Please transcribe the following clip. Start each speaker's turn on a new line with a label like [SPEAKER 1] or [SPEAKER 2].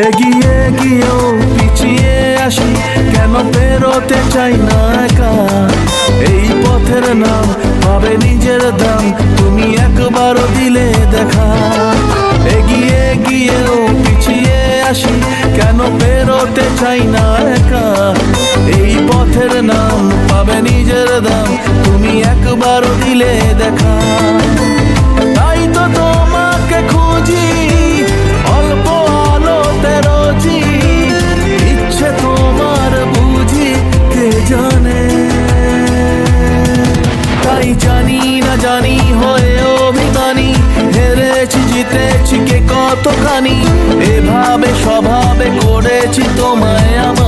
[SPEAKER 1] এগিয়ে গিয়েও পিছিয়ে আসি, কেন বেরোতে চাই না একা। এই পথের নাম পাবে নিজের দাম, তুমি একবারও দিলে দেখা। এগিয়ে গিয়েও পিছিয়ে আসি, কেন বেরোতে চাই না একা। এই পথের নাম পাবে নিজের দাম, তুমি একবারও দিলে দেখা। তাই তো তোমাকে খুঁজি অল্প আলোতে রোজি, ইচ্ছে তোমার বুঝি কে জানে। তাই জানি না জানি হয়ে অভিমানী, হেরেছি জিতেছি কে কতখানি, এভাবে স্বভাবে করেছি তোমায় আমার।